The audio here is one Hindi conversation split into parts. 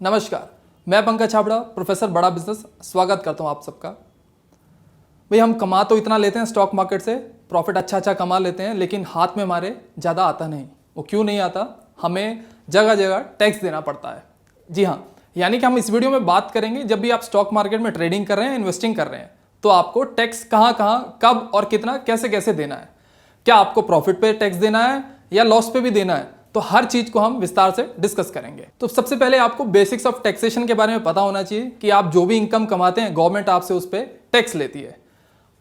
नमस्कार, मैं पंकज छाबड़ा, प्रोफेसर बड़ा बिजनेस, स्वागत करता हूं आप सबका। भाई हम कमा तो इतना लेते हैं स्टॉक मार्केट से, प्रॉफिट अच्छा कमा लेते हैं, लेकिन हाथ में हमारे ज़्यादा आता नहीं। वो क्यों नहीं आता? हमें जगह जगह टैक्स देना पड़ता है। जी हाँ, यानी कि हम इस वीडियो में बात करेंगे, जब भी आप स्टॉक मार्केट में ट्रेडिंग कर रहे हैं, इन्वेस्टिंग कर रहे हैं, तो आपको टैक्स कहाँ कब और कितना कैसे देना है। क्या आपको प्रॉफिट पे टैक्स देना है या लॉस पे भी देना है? तो हर चीज को हम विस्तार से डिस्कस करेंगे। तो सबसे पहले आपको बेसिक्स ऑफ टैक्सेशन के बारे में पता होना चाहिए कि आप जो भी इनकम कमाते हैं, गवर्नमेंट आपसे उस पर टैक्स लेती है।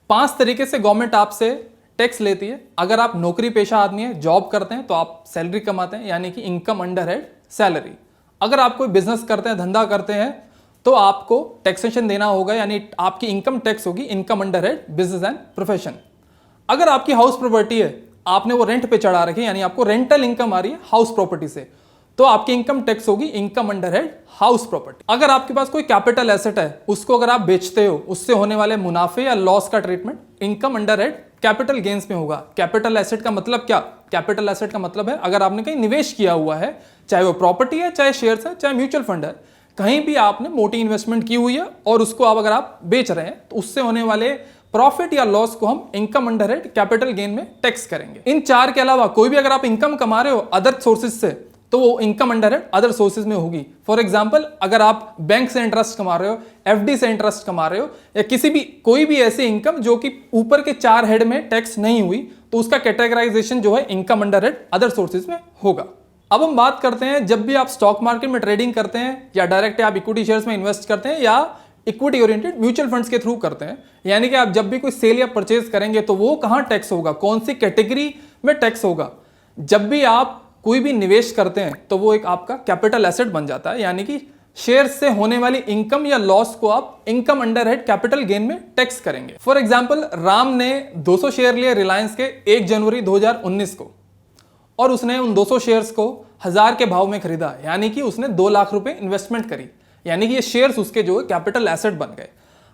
5 तरीके से गवर्नमेंट आपसे टैक्स लेती है। अगर आप नौकरी पेशा आदमी है, जॉब करते हैं, तो आप सैलरी कमाते हैं, यानी कि इनकम अंडर हेड सैलरी। अगर आप कोई बिजनेस करते हैं, धंधा करते हैं, तो आपको टैक्सेशन देना होगा, यानी आपकी इनकम टैक्स होगी income under head business and profession. अगर आपकी हाउस प्रॉपर्टी है, आपने वो रेंट पे चढ़ा रखी है, यानी आपको रेंटल इनकम आ रही है हाउस प्रॉपर्टी से, तो आपकी इनकम टैक्स होगी income under head house property. अगर आपके पास कोई कैपिटल एसेट है, उसको अगर आप बेचते हो, उससे होने वाले मुनाफे या लॉस का treatment income under head capital gains में होगा। कैपिटल एसेट का मतलब क्या? कैपिटल एसेट का मतलब है अगर आपने कहीं निवेश किया हुआ है, चाहे वो प्रॉपर्टी है, चाहे शेयर्स है, चाहे म्यूचुअल फंड है, कहीं भी आपने मोटी इन्वेस्टमेंट की हुई है और उसको अब अगर आप बेच रहे हैं, तो उससे होने वाले प्रॉफिट या लॉस को हम income under head capital gain में टैक्स करेंगे। इन 4 के अलावा कोई भी अगर आप इनकम कमा रहे हो अदर सोर्सेज से, तो वो income under head other sources में होगी। फॉर एग्जांपल, अगर आप बैंक से इंटरेस्ट कमा रहे हो, एफडी से इंटरेस्ट कमा रहे हो, या कोई भी ऐसी इनकम जो कि ऊपर के 4 हेड में टैक्स नहीं हुई, तो उसका कैटेगराइजेशन जो है income under head other sources में होगा। अब हम बात करते हैं, जब भी आप स्टॉक मार्केट में ट्रेडिंग करते हैं, या डायरेक्ट आप इक्विटी शेयर्स में इन्वेस्ट करते हैं, या इक्विटी ओरिएंटेड म्यूचुअल फंड्स के थ्रू करते हैं, यानी कि आप जब भी कोई सेल या परचेज करेंगे, तो वो कहां टैक्स होगा, कौन सी कैटेगरी में टैक्स होगा? जब भी आप कोई भी निवेश करते हैं, तो वो एक आपका कैपिटल एसेट बन जाता है, यानी कि शेयर से होने वाली इनकम या लॉस को आप income under head capital gain में टैक्स करेंगे। फॉर एग्जाम्पल, राम ने 200 शेयर लिए रिलायंस के 1 जनवरी 2019 को, और उसने उन 200 शेयर्स को 1000 के भाव में खरीदा, यानी कि उसने 2 लाख रुपए इन्वेस्टमेंट करी, यानी कि ये शेयर्स उसके जो है कैपिटल एसेट बन गए।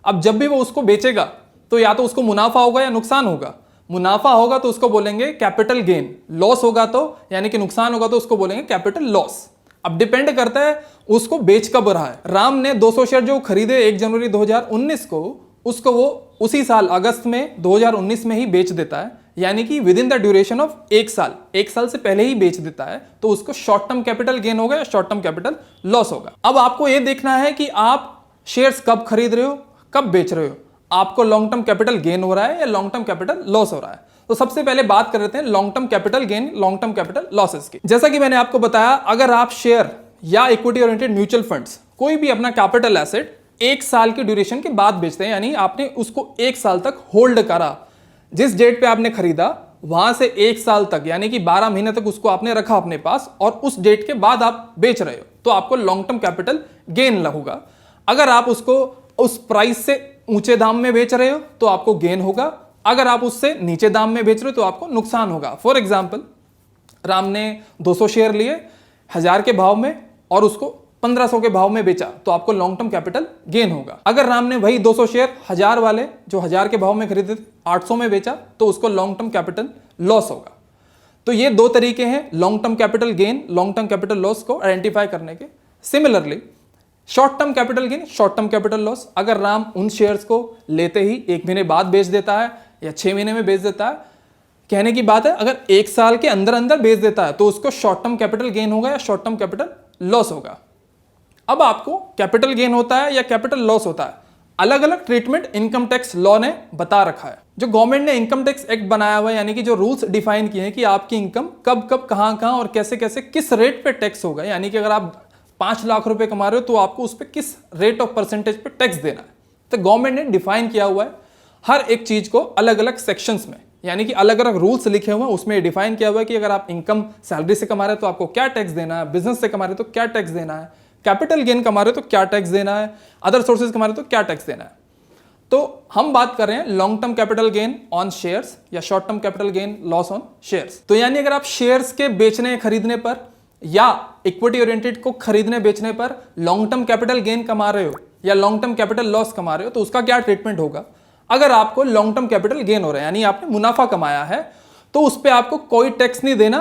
अब जब भी वो उसको बेचेगा, तो या तो उसको मुनाफा होगा या नुकसान होगा। मुनाफा होगा तो उसको बोलेंगे कैपिटल गेन, लॉस होगा तो, यानी कि नुकसान होगा तो उसको बोलेंगे कैपिटल लॉस। अब डिपेंड करता है उसको बेच कब रहा है। राम ने 200 शेयर जो खरीदे 1 जनवरी 2019 को, उसको वो उसी साल अगस्त में 2019 में ही बेच देता है, यानी कि with in the duration of 1 साल से पहले ही बेच देता है, तो उसको शॉर्ट टर्म कैपिटल गेन होगा या शॉर्ट टर्म कैपिटल लॉस होगा। अब आपको यह देखना है कि आप शेयर्स कब खरीद रहे हो, कब बेच रहे हो, आपको लॉन्ग टर्म कैपिटल गेन हो रहा है या लॉन्ग टर्म कैपिटल लॉस हो रहा है। तो सबसे पहले बात कर लेते हैं long term capital gain, long term capital losses की। जैसा कि मैंने आपको बताया, अगर आप शेयर या इक्विटी ओरिएंटेड म्यूचुअल फंड्स, कोई भी अपना कैपिटल एसेट 1 साल की ड्यूरेशन के बाद बेचते हैं, यानी आपने उसको 1 साल तक होल्ड करा, जिस डेट पे आपने खरीदा वहां से 1 साल तक, यानी कि 12 महीने तक उसको आपने रखा अपने पास, और उस डेट के बाद आप बेच रहे हो, तो आपको लॉन्ग टर्म कैपिटल गेन होगा। अगर आप उसको उस प्राइस से ऊंचे दाम में बेच रहे हो, तो आपको गेन होगा। अगर आप उससे नीचे दाम में बेच रहे हो, तो आपको नुकसान होगा। फॉर एग्जाम्पल, राम ने 200 शेयर लिए 1000 के भाव में और उसको 1500 के भाव में बेचा, तो आपको लॉन्ग टर्म कैपिटल गेन होगा। अगर राम ने वही 200 शेयर 1000 वाले जो 1000 के भाव में खरीदे 800 में बेचा, तो उसको लॉन्ग टर्म कैपिटल लॉस होगा। तो ये 2 तरीके हैं long term capital gain, long term capital loss को आइडेंटिफाई करने के। Similarly, short term capital gain, short term capital loss, अगर राम उन शेयर्स को लेते ही 1 महीने बाद बेच देता है या 6 महीने में बेच देता है, कहने की बात है, अगर 1 साल के अंदर अंदर बेच देता है, तो उसको शॉर्ट टर्म कैपिटल गेन होगा या शॉर्ट टर्म कैपिटल लॉस होगा। अब आपको कैपिटल गेन होता है या कैपिटल लॉस होता है, अलग अलग ट्रीटमेंट इनकम टैक्स लॉ ने बता रखा है। जो गवर्नमेंट ने इनकम टैक्स एक्ट बनाया हुआ है, यानी कि जो रूल्स डिफाइन किए हैं कि आपकी इनकम कब कब कहां कहां और कैसे कैसे किस रेट पे टैक्स होगा, यानी कि अगर आप 5 लाख रुपए कमा रहे हो, तो आपको उस पर किस रेट ऑफ परसेंटेज पे टैक्स देना है, तो गवर्नमेंट ने डिफाइन किया हुआ है हर एक चीज को अलग अलग सेक्शंस में, यानी कि अलग अलग रूल्स लिखे हुए हैं। उसमें डिफाइन किया हुआ है कि अगर आप इनकम सैलरी से कमा रहे हो तो आपको क्या टैक्स देना है, बिजनेस से कमा रहे हो तो क्या टैक्स देना है, कैपिटल गेन कमा रहे हो तो क्या टैक्स देना है, अदर सोर्सेज कमा रहे हो तो क्या टैक्स देना है। तो हम बात कर रहे हैं long term capital gain on shares या short term capital gain loss on shares. तो यानी अगर आप शेयर्स के बेचने खरीदने पर या इक्विटी ओरिएंटेड को खरीदने बेचने पर लॉन्ग टर्म कैपिटल गेन कमा रहे हो या लॉन्ग टर्म कैपिटल लॉस कमा रहे हो, तो उसका क्या ट्रीटमेंट होगा। अगर आपको लॉन्ग टर्म कैपिटल गेन हो रहा है, यानी आपने मुनाफा कमाया है, तो उस पर आपको कोई टैक्स नहीं देना,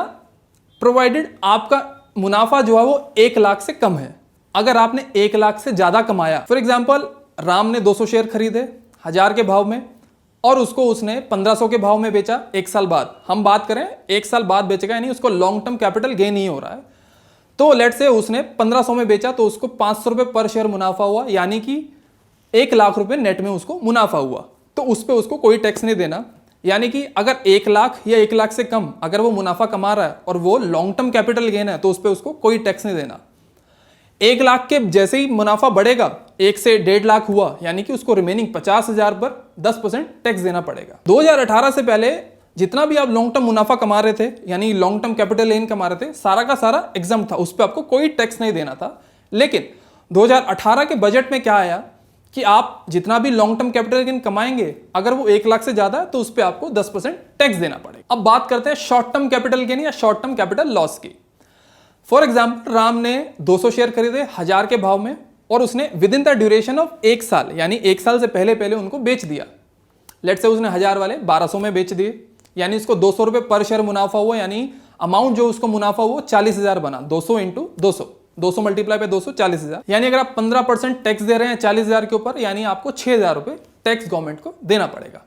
प्रोवाइडेड आपका मुनाफा जो है वो 1 लाख से कम है। अगर आपने 1 लाख से ज़्यादा कमाया, फॉर एग्जाम्पल राम ने 200 शेयर खरीदे 1000 के भाव में और उसको उसने 1500 के भाव में बेचा 1 साल बाद, हम बात करें 1 साल बाद बेचेगा, यानी उसको लॉन्ग टर्म कैपिटल गेन ही हो रहा है। तो लेट से उसने 1500 में बेचा तो उसको 500 रुपये पर शेयर मुनाफा हुआ, यानी कि 1 लाख रुपए नेट में उसको मुनाफा हुआ। तो उस पर उसको कोई टैक्स नहीं देना, यानी कि अगर 1 लाख या 1 लाख से कम अगर वो मुनाफा कमा रहा है और वो लॉन्ग टर्म कैपिटल गेन है तो उस पर उसको कोई टैक्स नहीं देना। 1 लाख के जैसे ही मुनाफा बढ़ेगा 1 से 1.5 लाख हुआ, यानी कि उसको रिमेनिंग 50,000 पर 10% टैक्स देना पड़ेगा। 2018 से पहले जितना भी आप लॉन्ग टर्म मुनाफा कमा रहे थे, यानी लॉन्ग टर्म कैपिटल गेन कमा रहे थे, सारा का सारा एग्जाम था, उस पर आपको कोई टैक्स नहीं देना था। लेकिन 2018 के बजट में क्या आया कि आप जितना भी लॉन्ग टर्म कैपिटल गेन कमाएंगे, अगर वो 1 लाख से ज्यादा है तो उस पर आपको 10% टैक्स देना पड़ेगा। अब बात करते हैं शॉर्ट टर्म कैपिटल गेन या शॉर्ट टर्म कैपिटल लॉस की। फॉर एग्जाम्पल राम ने 200 शेयर खरीदे 1000 के भाव में और उसने with in the duration of 1 साल, यानी 1 साल से पहले पहले उनको बेच दिया। लेट से उसने 1000 वाले 1200 में बेच दिए, यानी उसको 200 रुपये पर शेयर मुनाफा हुआ, यानी अमाउंट जो उसको मुनाफा हुआ 40,000 बना। 200 इंटू 200 मल्टीप्लाई पे 200 40,000, यानी अगर आप 15% टैक्स दे रहे हैं 40,000 के ऊपर, यानी आपको 6,000 रुपये टैक्स गवर्नमेंट को देना पड़ेगा।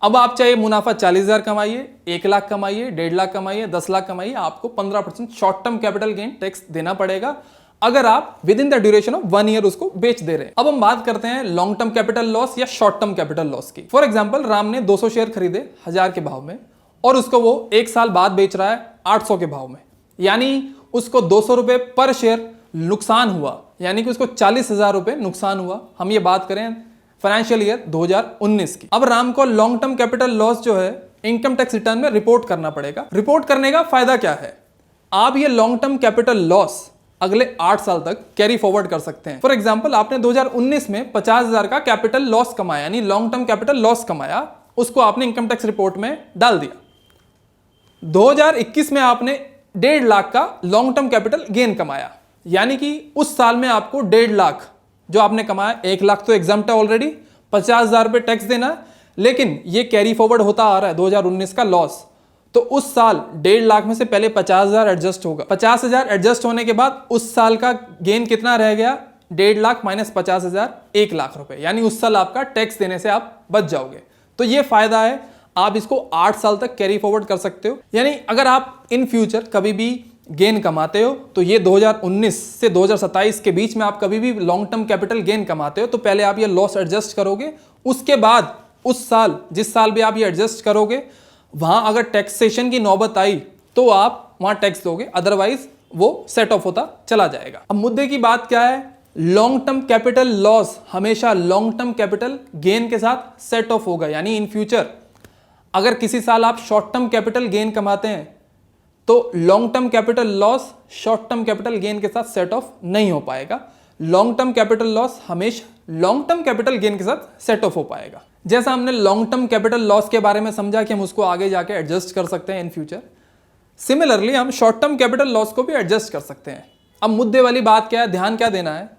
अब आप चाहे मुनाफा 40,000 कमाइए, 1 लाख कमाइए, 1.5 लाख कमाइए, 10 लाख कमाइए, आपको 15% short term capital gain tax देना पड़ेगा अगर आप with in the duration of 1 year उसको बेच दे रहे हैं। अब हम बात करते हैं लॉन्ग टर्म कैपिटल लॉस या शॉर्ट टर्म कैपिटल लॉस की। फॉर एग्जाम्पल राम ने 200 शेयर खरीदे 1000 के भाव में और उसको वो 1 साल बाद बेच रहा है 800 के भाव में, यानी उसको 200 रुपये पर शेयर नुकसान हुआ, यानी कि उसको 40,000 रुपये नुकसान हुआ। हम ये बात करें फाइनेंशियल ईयर 2019 की। अब राम को लॉन्ग टर्म कैपिटल लॉस जो है इनकम टैक्स रिटर्न में रिपोर्ट करना पड़ेगा। रिपोर्ट करने का फायदा क्या है, आप ये लॉन्ग टर्म कैपिटल लॉस अगले 8 साल तक कैरी फॉरवर्ड कर सकते हैं। फॉर एग्जांपल आपने 2019 में 50,000 का कैपिटल लॉस कमाया, यानी लॉन्ग टर्म कैपिटल लॉस कमाया, उसको आपने इनकम टैक्स रिपोर्ट में डाल दिया। 2021 में आपने 1.5 लाख का लॉन्ग टर्म कैपिटल गेन कमाया, यानी कि उस साल में आपको 1.5 लाख जो आपने कमाया, 1 लाख तो एग्जाम्प्ट है ऑलरेडी, 50,000 रुपये टैक्स देना है, लेकिन ये कैरी फॉरवर्ड होता आ रहा है 2019 का लॉस। तो उस साल 1.5 लाख में से पहले 50,000 एडजस्ट होगा, 50,000 एडजस्ट होने के बाद उस साल का गेन कितना रह गया, 1.5 लाख माइनस 50,000, 1 लाख रुपए, यानी उस साल आपका टैक्स देने से आप बच जाओगे। तो ये फायदा है, आप इसको 8 साल तक कैरी फॉरवर्ड कर सकते हो। यानी अगर आप इन फ्यूचर कभी भी गेन कमाते हो तो ये 2019 से 2027 के बीच में आप कभी भी लॉन्ग टर्म कैपिटल गेन कमाते हो तो पहले आप ये लॉस एडजस्ट करोगे, उसके बाद उस साल जिस साल भी आप ये एडजस्ट करोगे वहां अगर टैक्सेशन की नौबत आई तो आप वहां टैक्स दोगे, अदरवाइज वो सेट ऑफ होता चला जाएगा। अब मुद्दे की बात क्या है, लॉन्ग टर्म कैपिटल लॉस हमेशा लॉन्ग टर्म कैपिटल गेन के साथ सेट ऑफ होगा, यानी इन फ्यूचर अगर किसी साल आप शॉर्ट टर्म कैपिटल गेन कमाते हैं तो long term capital loss short term capital gain के साथ सेट ऑफ नहीं हो पाएगा। लॉन्ग टर्म कैपिटल लॉस हमेशा लॉन्ग टर्म कैपिटल गेन के साथ सेट ऑफ हो पाएगा। जैसा हमने लॉन्ग टर्म कैपिटल लॉस के बारे में समझा कि हम उसको आगे जाके एडजस्ट कर सकते हैं इन फ्यूचर, सिमिलरली हम शॉर्ट टर्म कैपिटल लॉस को भी एडजस्ट कर सकते हैं। अब मुद्दे वाली बात क्या है, ध्यान क्या देना है,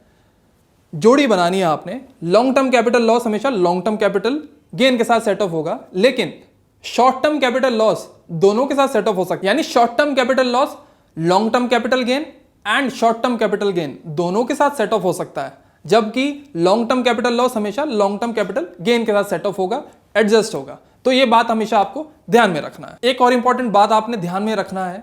जोड़ी बनानी है आपने। लॉन्ग टर्म कैपिटल लॉस हमेशा लॉन्ग टर्म कैपिटल गेन के साथ सेट ऑफ होगा, लेकिन शॉर्ट टर्म कैपिटल लॉस दोनों के साथ सेट ऑफ हो सकता है, यानी short term capital loss long term capital gain and short term capital gain दोनों के साथ सेट ऑफ हो सकता है, जबकि लॉन्ग टर्म कैपिटल लॉस हमेशा लॉन्ग टर्म कैपिटल गेन के साथ सेट ऑफ होगा, एडजस्ट होगा। तो ये बात हमेशा आपको ध्यान में रखना है। एक और इंपॉर्टेंट बात आपने ध्यान में रखना है,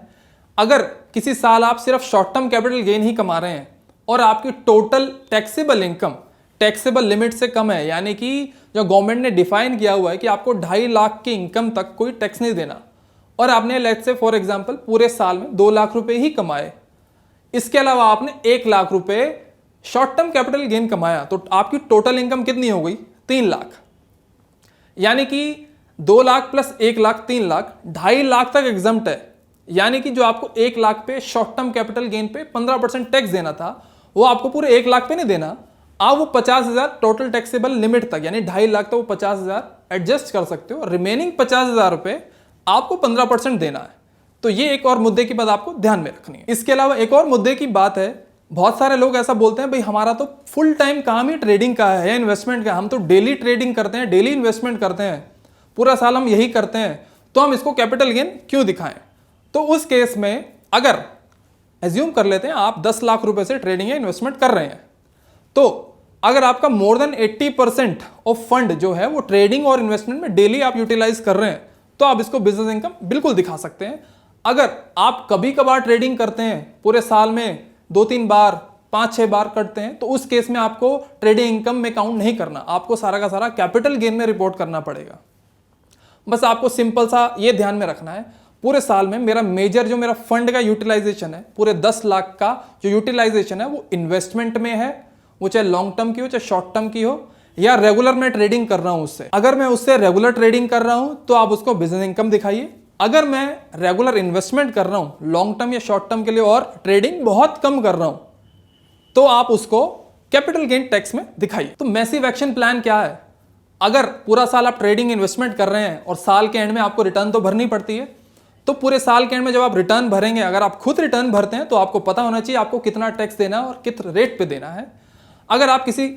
अगर किसी साल आप सिर्फ शॉर्ट टर्म कैपिटल गेन ही कमा रहे हैं और आपकी total taxable income taxable limit से कम है, यानी कि जो गवर्नमेंट ने डिफाइन किया हुआ है कि आपको 2.5 लाख की इनकम तक कोई टैक्स नहीं देना, और आपने लेट्स से फॉर एग्जांपल पूरे साल में 2 लाख रुपए ही कमाए, इसके अलावा आपने 1 लाख रुपए शॉर्ट टर्म कैपिटल गेन कमाया, तो आपकी टोटल इनकम कितनी हो गई, 3 लाख। यानी कि 2 लाख प्लस 1 लाख 3 लाख, 2.5 लाख तक एग्जम्प्ट है। यानी कि जो आपको 1 लाख पे शॉर्ट टर्म कैपिटल गेन पे 15% टैक्स देना था, वो आपको पूरे 1 लाख पे नहीं देना, आप वो 50,000 टोटल टैक्सेबल लिमिट तक, यानी 2.5 लाख तक वो 50,000 एडजस्ट कर सकते हो, रिमेनिंग 50,000 रुपए आपको 15% देना है। तो ये एक और मुद्दे की बात आपको ध्यान में रखनी है। इसके अलावा एक और मुद्दे की बात है, बहुत सारे लोग ऐसा बोलते हैं भाई हमारा तो फुल टाइम काम ही ट्रेडिंग का है या इन्वेस्टमेंट का, हम तो डेली ट्रेडिंग करते हैं, डेली इन्वेस्टमेंट करते हैं, पूरा साल हम यही करते हैं, तो हम इसको कैपिटल गेन क्यों दिखाएं। तो उस केस में अगर एज्यूम कर लेते हैं आप 10 लाख रुपए से ट्रेडिंग या इन्वेस्टमेंट कर रहे हैं, तो अगर आपका मोर देन 80% ऑफ फंड जो है वो ट्रेडिंग और इन्वेस्टमेंट में डेली आप यूटिलाइज कर रहे हैं, तो आप इसको बिजनेस इनकम बिल्कुल दिखा सकते हैं। अगर आप कभी कभार ट्रेडिंग करते हैं, पूरे साल में 2-3 बार 5-6 बार करते हैं, तो उस केस में आपको ट्रेडिंग इनकम में काउंट नहीं करना, आपको सारा का सारा कैपिटल गेन में रिपोर्ट करना पड़ेगा। बस आपको सिंपल सा ये ध्यान में रखना है, पूरे साल में मेरा मेजर जो मेरा फंड का यूटिलाइजेशन है, पूरे 10 लाख का जो यूटिलाइजेशन है वो इन्वेस्टमेंट में है, वो चाहे लॉन्ग टर्म की हो चाहे शॉर्ट टर्म की हो, या रेगुलर मैं ट्रेडिंग कर रहा हूं उससे। अगर मैं उससे रेगुलर ट्रेडिंग कर रहा हूं तो आप उसको बिजनेस इनकम दिखाइए। अगर मैं रेगुलर इन्वेस्टमेंट कर रहा हूं लॉन्ग टर्म या शॉर्ट टर्म के लिए और ट्रेडिंग बहुत कम कर रहा हूं, तो आप उसको कैपिटल गेन टैक्स में दिखाइए। तो मैसिव एक्शन प्लान क्या है? अगर पूरा साल आप ट्रेडिंग इन्वेस्टमेंट कर रहे हैं और साल के एंड में आपको रिटर्न तो भरनी पड़ती है, तो पूरे साल के एंड में जब आप रिटर्न भरेंगे, अगर आप खुद रिटर्न भरते हैं तो आपको पता होना चाहिए आपको कितना टैक्स देना है और किस रेट पे देना है। अगर आप किसी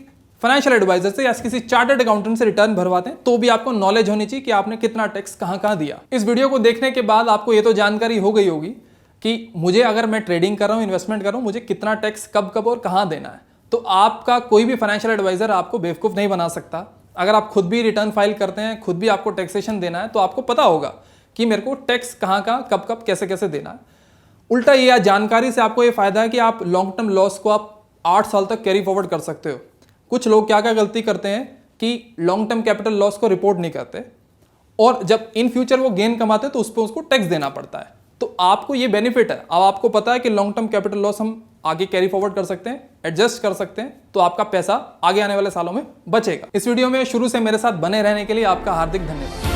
फाइनेंशियल एडवाइजर से या किसी चार्टर्ड अकाउंटेंट से रिटर्न भरवाते हैं तो भी आपको नॉलेज होनी चाहिए कि आपने कितना टैक्स कहां दिया। इस वीडियो को देखने के बाद आपको ये तो जानकारी हो गई होगी कि मुझे, अगर मैं ट्रेडिंग कर रहा हूं, इन्वेस्टमेंट कर रहा हूं, मुझे कितना टैक्स कब कब और कहां देना है। तो आपका कोई भी फाइनेंशियल एडवाइजर आपको बेवकूफ़ नहीं बना सकता। अगर आप खुद भी रिटर्न फाइल करते हैं, खुद भी आपको टैक्सेशन देना है, तो आपको पता होगा कि मेरे को टैक्स कहां कब कब कैसे कैसे देना है। उल्टा ये जानकारी से आपको ये फायदा है कि आप लॉन्ग टर्म लॉस को आप 8 साल तक कैरी फॉरवर्ड कर सकते हो। कुछ लोग क्या गलती करते हैं कि लॉन्ग टर्म कैपिटल लॉस को रिपोर्ट नहीं करते, और जब इन फ्यूचर वो गेन कमाते हैं तो उस पर उसको टैक्स देना पड़ता है। तो आपको ये बेनिफिट है, अब आपको पता है कि लॉन्ग टर्म कैपिटल लॉस हम आगे कैरी फॉरवर्ड कर सकते हैं, एडजस्ट कर सकते हैं, तो आपका पैसा आगे आने वाले सालों में बचेगा। इस वीडियो में शुरू से मेरे साथ बने रहने के लिए आपका हार्दिक धन्यवाद।